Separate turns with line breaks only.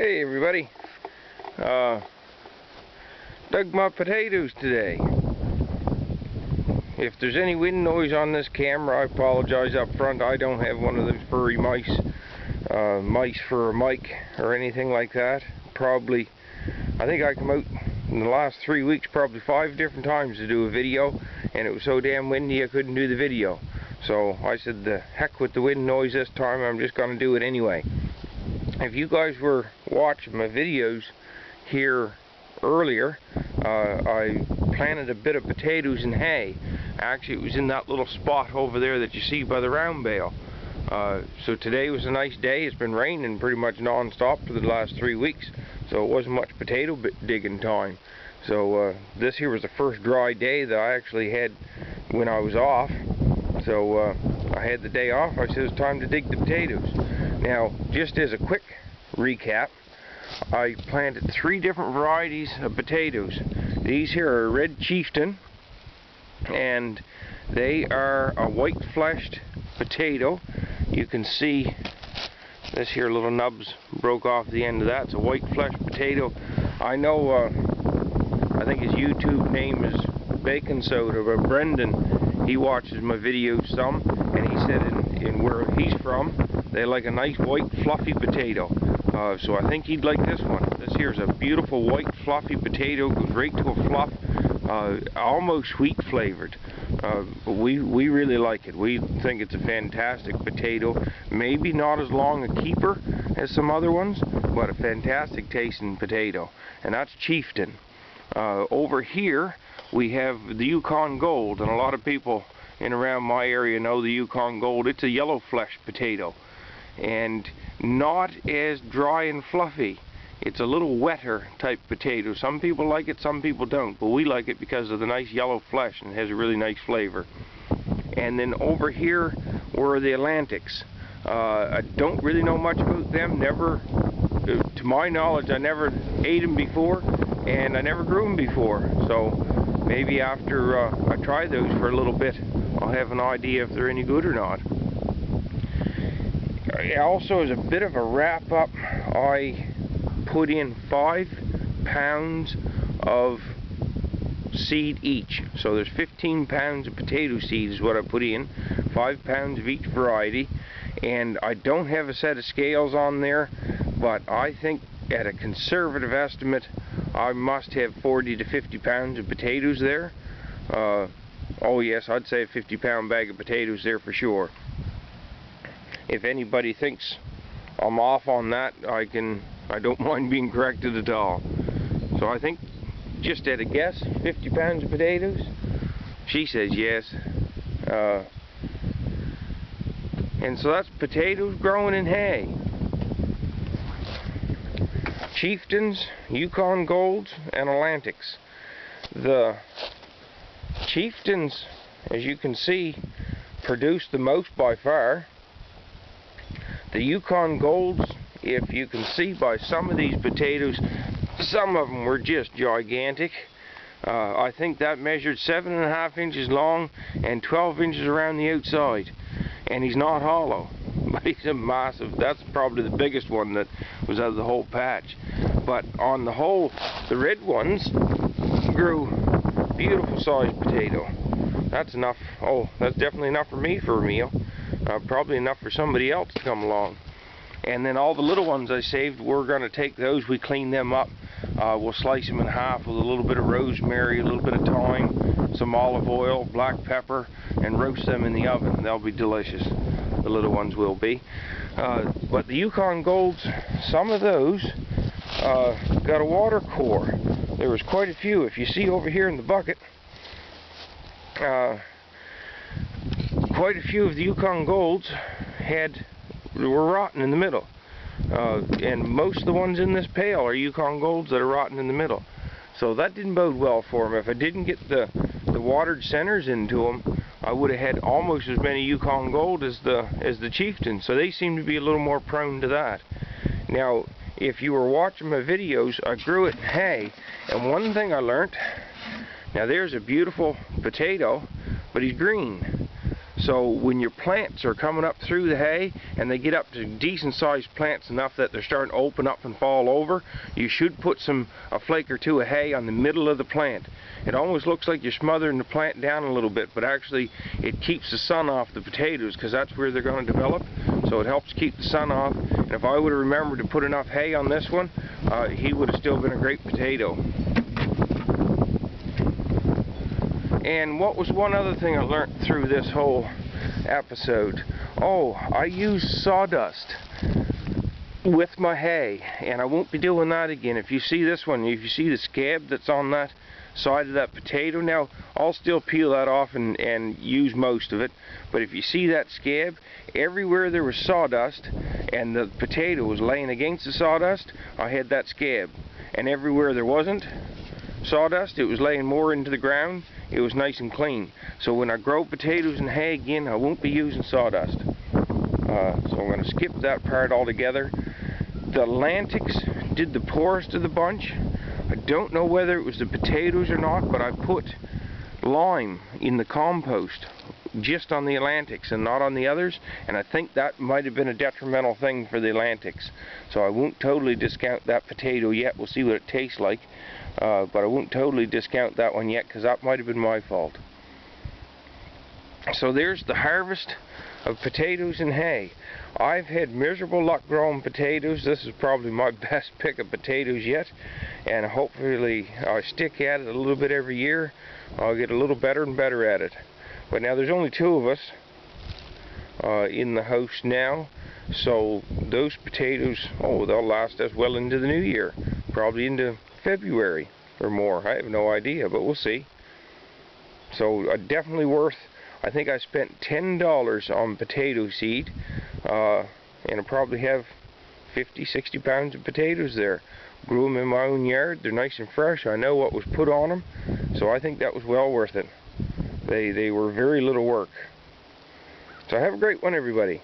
Hey everybody, dug my potatoes today. If there's any wind noise on this camera, I apologize up front. I don't have one of those furry mice for a mic or anything like that. I think I come out in the last 3 weeks probably 5 different times to do a video, and it was so damn windy I couldn't do the video. So I said, the heck with the wind noise this time, I'm just going to do it anyway. If you guys were watching my videos here earlier, I planted a bit of potatoes and hay. Actually, it was in that little spot over there that you see by the round bale. So today was a nice day. It's been raining pretty much non-stop for the last 3 weeks, so it wasn't much potato digging time. So this here was the first dry day that I actually had when I was off. So I had the day off. I said it's time to dig the potatoes. Now, just as a quick recap, I planted 3 different varieties of potatoes. These here are Red Chieftain, and they are a white-fleshed potato. You can see this here little nubs broke off the end of that. It's a white-fleshed potato. I know, I think his YouTube name is Bacon Soda, but Brendan, he watches my videos some, and he said in where he's from, they like a nice white fluffy potato. So I think he'd like this one. This here's a beautiful white fluffy potato, goes right to a fluff, almost sweet flavored. But we really like it. We think it's a fantastic potato. Maybe not as long a keeper as some other ones, but a fantastic tasting potato. And that's Chieftain. Over here we have the Yukon Gold, and a lot of people in around my area know the Yukon Gold. It's a yellow fleshed potato, and not as dry and fluffy. It's a little wetter type potato. Some people like it, some people don't, but we like it because of the nice yellow flesh, and it has a really nice flavor. And then over here were the Atlantics. I don't really know much about them. Never, to my knowledge, I never ate them before, and I never grew them before. So maybe after I try those for a little bit, I'll have an idea if they're any good or not. Also, as a bit of a wrap up, I put in 5 pounds of seed each. So there's 15 pounds of potato seed is what I put in, 5 pounds of each variety. And I don't have a set of scales on there, but I think at a conservative estimate I must have 40 to 50 pounds of potatoes there. Oh yes, I'd say a 50-pound bag of potatoes there for sure. If anybody thinks I'm off on that, I don't mind being corrected at all. So I think, just at a guess, 50 pounds of potatoes? She says yes. And so that's potatoes growing in hay. Chieftains, Yukon Golds, and Atlantics. The Chieftains, as you can see, produce the most by far. The Yukon Golds, if you can see by some of these potatoes, some of them were just gigantic. I think that measured 7.5 inches long and 12 inches around the outside. And he's not hollow, but he's a massive. That's probably the biggest one that was out of the whole patch. But on the whole, the red ones grew beautiful sized potato. That's enough. Oh, that's definitely enough for me for a meal. Probably enough for somebody else to come along. And then all the little ones I saved, we're going to take those, we clean them up. We'll slice them in half with a little bit of rosemary, a little bit of thyme, some olive oil, black pepper, and roast them in the oven. They'll be delicious. The little ones will be. But the Yukon Golds, some of those got a water core. There was quite a few. If you see over here in the bucket, quite a few of the Yukon Golds were rotten in the middle. And most of the ones in this pail are Yukon Golds that are rotten in the middle. So that didn't bode well for them. If I didn't get the watered centers into them, I would have had almost as many Yukon Gold as the Chieftain. So they seem to be a little more prone to that. Now, if you were watching my videos, I grew it in hay, and one thing I learned, now there's a beautiful potato, but he's green. So when your plants are coming up through the hay and they get up to decent sized plants enough that they're starting to open up and fall over, you should put a flake or two of hay on the middle of the plant. It almost looks like you're smothering the plant down a little bit, but actually it keeps the sun off the potatoes because that's where they're going to develop. So it helps keep the sun off. And if I would have remembered to put enough hay on this one, he would have still been a great potato. And what was one other thing I learned through this whole episode? Oh, I use sawdust with my hay, and I won't be doing that again. If you see this one, if you see the scab that's on that side of that potato, now I'll still peel that off and use most of it, but if you see that scab, everywhere there was sawdust and the potato was laying against the sawdust, I had that scab. And everywhere there wasn't sawdust, it was laying more into the ground, it was nice and clean. So when I grow potatoes and hay again, I won't be using sawdust. So I'm going to skip that part altogether. The Atlantics did the poorest of the bunch. I don't know whether it was the potatoes or not, but I put lime in the compost just on the Atlantics and not on the others, and I think that might have been a detrimental thing for the Atlantics. So I won't totally discount that potato yet. We'll see what it tastes like, but I won't totally discount that one yet because that might have been my fault. So there's the harvest of potatoes and hay. I've had miserable luck growing potatoes. This is probably my best pick of potatoes yet, and hopefully I stick at it a little bit every year. I'll get a little better and better at it. But now there's only 2 of us in the house now, so those potatoes, oh, they'll last us well into the new year, probably into February or more. I have no idea, but we'll see. So definitely worth. I think I spent $10 on potato seed, and I probably have 50-60 pounds of potatoes there. Grew them in my own yard. They're nice and fresh. I know what was put on them, so I think that was well worth it. They were very little work. So have a great one, everybody.